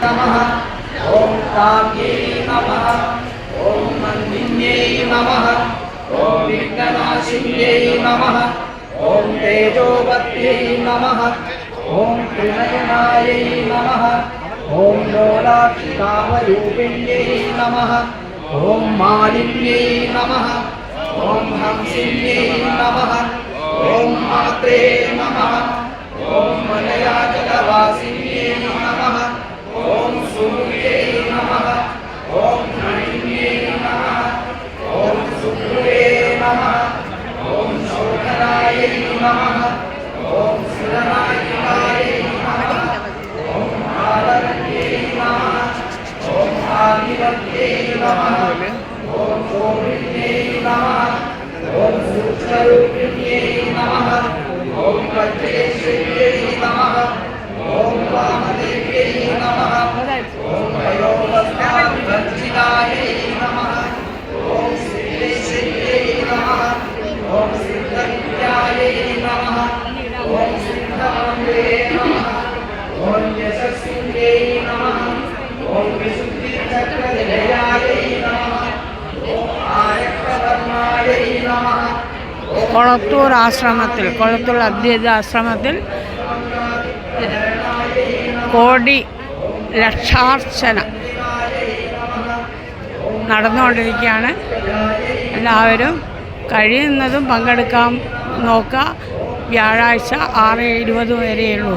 नमः ॐ काम्यै नमः ॐ मन्दिन्यै नमः ॐ विघ्ननाशिन्यै नमः ॐ तेजोवत्यै नमः ॐ त्रिनयनायै नमः ॐ लोलाक्षिकामरूपिण्यै नमः ॐ मालिन्यै नमः ॐ हंसिन्यै नमः ॐ मात्रे नमः ॐ मलयाचलवासिन्यै नमः ॐ सूर्यै नमः ॐ नलिन्यै नमः ॐ शुक्रे नमः ॐ शोधनायै नमः ॐ शिरनायिकायै नमः ॐ आलरण्यै नमः ॐ आदिवत्यै नमः ॐ गोविन्दै नमः ॐ सूक्ष्मरूपिण्यै नमः ॐ वज्रेश्वर्यै नमः ॐ वामदेव्यै नमः ॐ वयोवस्त्रावज्जितायै नमः ॐ सिद्धेश्वर्यै नमः ॐ सिद्धविद्यायै नमः ॐ सिद्धमन्त्रे नमः ॐ यशस्विन्यै नमः ॐ विशुद्धिचक्रनिलयायै नमः ॐ आयक्रवर्णायै नमः കൊളത്തൂർ ആശ്രമത്തിൽ, കൊളത്തൂർ അദ്വൈത ആശ്രമത്തിൽ കോടി ലക്ഷാർച്ചന നടന്നുകൊണ്ടിരിക്കുകയാണ്. എല്ലാവരും കഴിയുന്നതും പങ്കെടുക്കാൻ നോക്കുക. വ്യാഴാഴ്ച 6:20 വരെയുള്ളൂ.